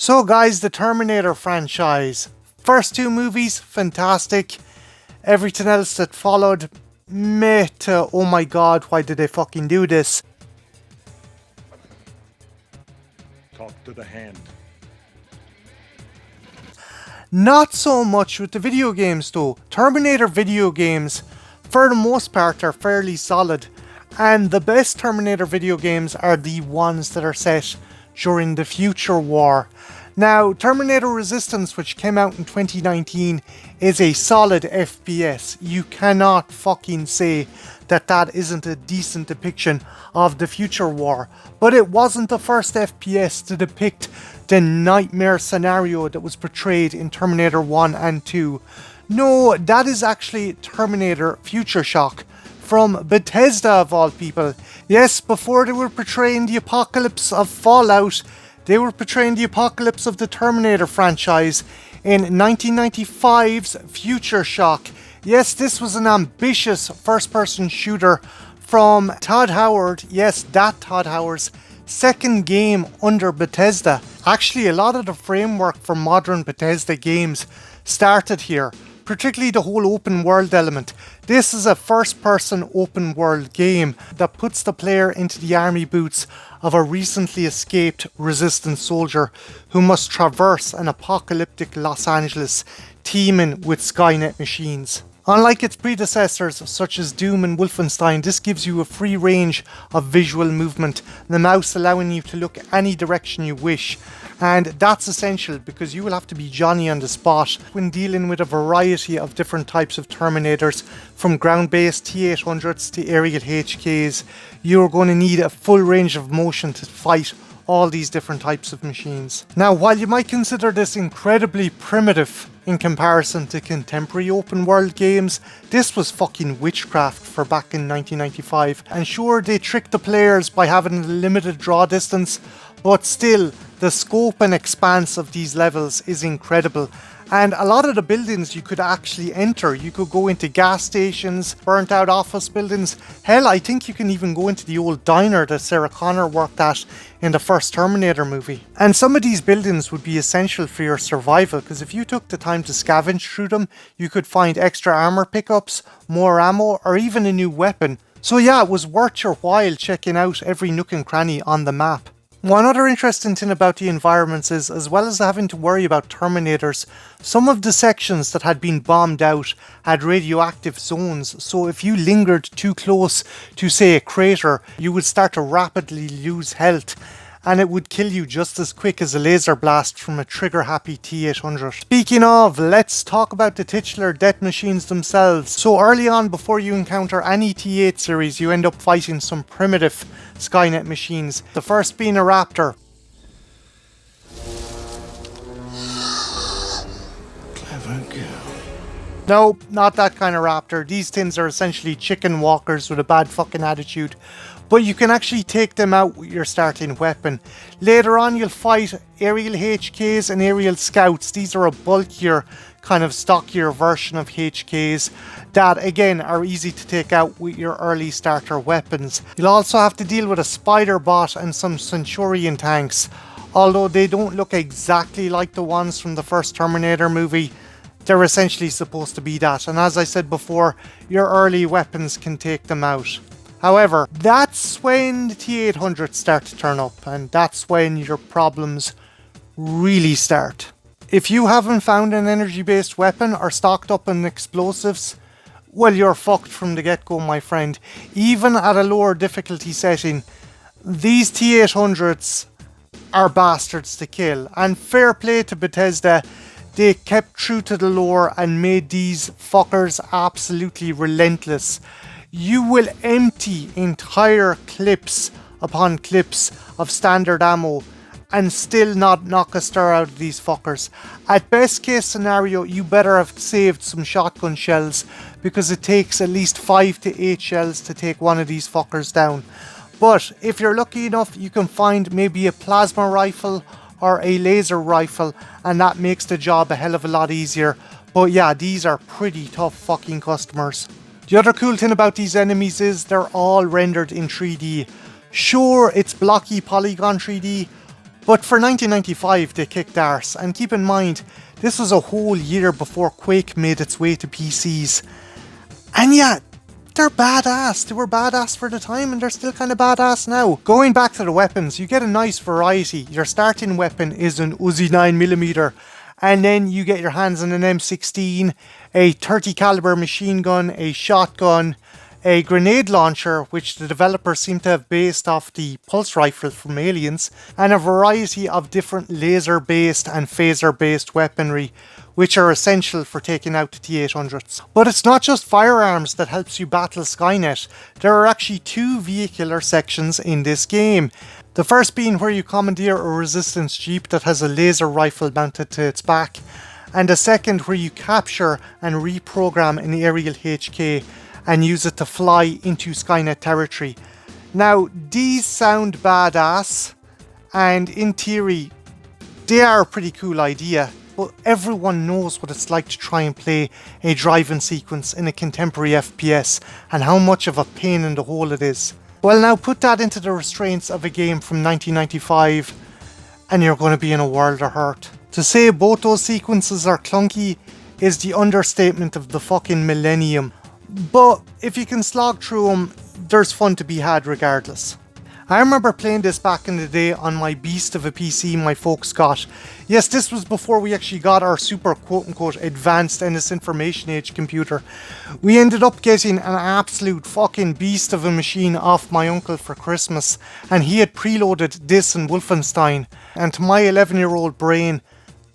So guys, the Terminator franchise. First two movies, fantastic. Everything else that followed, meh to, oh my god, why did they fucking do this? Talk to the hand. Not so much with the video games though. Terminator video games, for the most part, are fairly solid. And the best Terminator video games are the ones that are set during the future war. Now, Terminator Resistance, which came out in 2019, is a solid FPS. You cannot fucking say that that isn't a decent depiction of the future war. But it wasn't the first FPS to depict the nightmare scenario that was portrayed in Terminator 1 and 2. No, that is actually Terminator Future Shock from Bethesda of all people. Yes, before they were portraying the apocalypse of Fallout, they were portraying the apocalypse of the Terminator franchise in 1995's Future Shock. Yes, this was an ambitious first-person shooter from Todd Howard, yes, that Todd Howard's second game under Bethesda. Actually, a lot of the framework for modern Bethesda games started here, particularly the whole open world element. This is a first-person open world game that puts the player into the army boots of a recently escaped resistance soldier who must traverse an apocalyptic Los Angeles teeming with Skynet machines. Unlike its predecessors such as Doom and Wolfenstein, this gives you a free range of visual movement, the mouse allowing you to look any direction you wish. And that's essential because you will have to be Johnny on the spot when dealing with a variety of different types of Terminators, from ground-based T-800s to aerial HKs. You're going to need a full range of motion to fight all these different types of machines. Now, while you might consider this incredibly primitive in comparison to contemporary open world games, this was fucking witchcraft for back in 1995. And sure, they tricked the players by having a limited draw distance, but still, the scope and expanse of these levels is incredible. And a lot of the buildings you could actually enter. You could go into gas stations, burnt out office buildings. Hell, I think you can even go into the old diner that Sarah Connor worked at in the first Terminator movie. And some of these buildings would be essential for your survival, because if you took the time to scavenge through them, you could find extra armor pickups, more ammo, or even a new weapon. So yeah, it was worth your while checking out every nook and cranny on the map. One other interesting thing about the environments is, as well as having to worry about Terminators, some of the sections that had been bombed out had radioactive zones, so if you lingered too close to, say, a crater, you would start to rapidly lose health, and it would kill you just as quick as a laser blast from a trigger-happy T-800. Speaking of, let's talk about the titular death machines themselves. So early on, before you encounter any T-8 series, you end up fighting some primitive Skynet machines. The first being a Raptor. Clever girl. No, not that kind of Raptor. These things are essentially chicken walkers with a bad fucking attitude. But you can actually take them out with your starting weapon. Later on, you'll fight aerial HKs and aerial scouts. These are a bulkier, kind of stockier version of HKs that, again, are easy to take out with your early starter weapons. You'll also have to deal with a spider bot and some Centurion tanks. Although they don't look exactly like the ones from the first Terminator movie, they're essentially supposed to be that. And as I said before, your early weapons can take them out. However, that's when the T-800s start to turn up, and that's when your problems really start. If you haven't found an energy-based weapon or stocked up on explosives, well, you're fucked from the get-go, my friend. Even at a lower difficulty setting, these T-800s are bastards to kill. And fair play to Bethesda, they kept true to the lore and made these fuckers absolutely relentless. You will empty entire clips upon clips of standard ammo and still not knock a star out of these fuckers. At best case scenario, you better have saved some shotgun shells, because it takes at least 5 to 8 shells to take one of these fuckers down. But if you're lucky enough, you can find maybe a plasma rifle or a laser rifle, and that makes the job a hell of a lot easier. But yeah, these are pretty tough fucking customers. The other cool thing about these enemies is they're all rendered in 3D. Sure, it's blocky polygon 3D, But for 1995 they kicked arse, and keep in mind, this was a whole year before Quake made its way to PCs. And yeah, they're badass. They were badass for the time and they're still kind of badass now. Going back to the weapons, you get a nice variety. Your starting weapon is an Uzi 9mm, and then you get your hands on an M16, a 30 caliber machine gun, a shotgun, a grenade launcher, which the developers seem to have based off the pulse rifle from Aliens, and a variety of different laser-based and phaser-based weaponry, which are essential for taking out the T-800s. But it's not just firearms that helps you battle Skynet. There are actually two vehicular sections in this game. The first being where you commandeer a resistance jeep that has a laser rifle mounted to its back, and the second where you capture and reprogram an aerial HK and use it to fly into Skynet territory. Now, these sound badass, and in theory, they are a pretty cool idea, but everyone knows what it's like to try and play a driving sequence in a contemporary FPS, and how much of a pain in the hole it is. Well, now put that into the restraints of a game from 1995, and you're going to be in a world of hurt. To say both those sequences are clunky is the understatement of the fucking millennium. But if you can slog through them, there's fun to be had regardless. I remember playing this back in the day on my beast of a PC my folks got. Yes, this was before we actually got our super quote-unquote advanced NS Information Age computer. We ended up getting an absolute fucking beast of a machine off my uncle for Christmas, and he had preloaded this and Wolfenstein, and to my 11-year-old brain,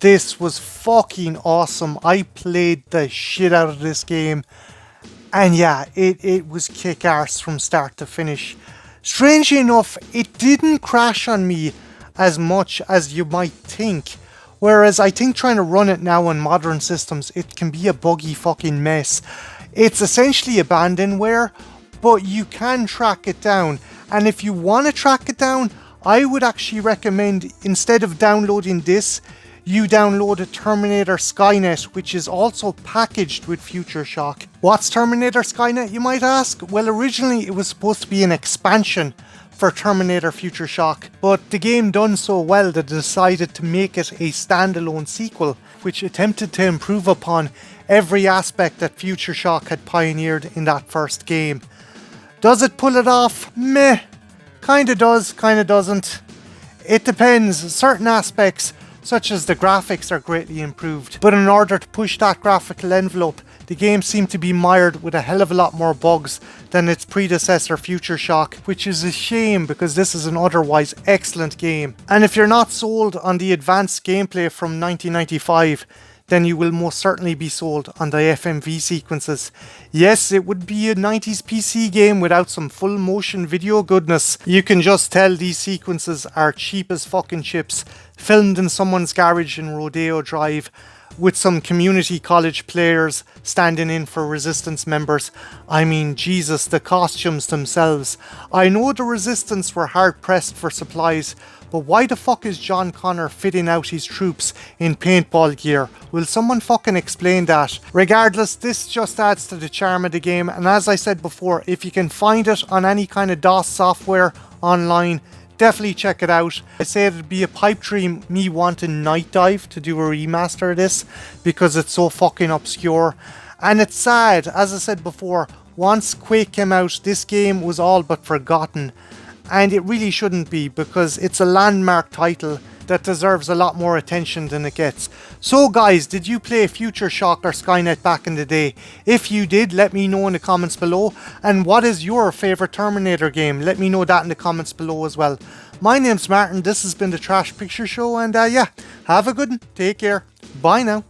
this was fucking awesome. I played the shit out of this game. And yeah, it was kick-arse from start to finish. Strangely enough, it didn't crash on me as much as you might think. Whereas I think trying to run it now on modern systems, it can be a buggy fucking mess. It's essentially abandonware, but you can track it down. And if you want to track it down, I would actually recommend, instead of downloading this, you downloaded Terminator Skynet, which is also packaged with Future Shock. What's Terminator Skynet, you might ask? Well, originally it was supposed to be an expansion for Terminator Future Shock, but the game done so well that they decided to make it a standalone sequel, which attempted to improve upon every aspect that Future Shock had pioneered in that first game. Does it pull it off? Meh. Kinda does, kinda doesn't. It depends. Certain aspects, such as the graphics, are greatly improved, but in order to push that graphical envelope, the game seemed to be mired with a hell of a lot more bugs than its predecessor Future Shock, which is a shame because this is an otherwise excellent game. And if you're not sold on the advanced gameplay from 1995, then you will most certainly be sold on the FMV sequences. Yes, it would be a 90s PC game without some full motion video goodness. You can just tell these sequences are cheap as fucking chips, filmed in someone's garage in Rodeo Drive, with some community college players standing in for Resistance members. I mean, Jesus, the costumes themselves. I know the Resistance were hard pressed for supplies, but why the fuck is John Connor fitting out his troops in paintball gear? Will someone fucking explain that? Regardless, this just adds to the charm of the game, and as I said before, if you can find it on any kind of DOS software online, definitely check it out. I say it'd be a pipe dream me wanting Night Dive to do a remaster of this because it's so fucking obscure. And it's sad, as I said before, once Quake came out, this game was all but forgotten. And it really shouldn't be, because it's a landmark title that deserves a lot more attention than it gets. So guys, did you play Future Shock or Skynet back in the day? If you did, let me know in the comments below. And what is your favourite Terminator game? Let me know that in the comments below as well. My name's Martin, this has been the Trash Picture Show, and yeah, have a good one, take care, bye now.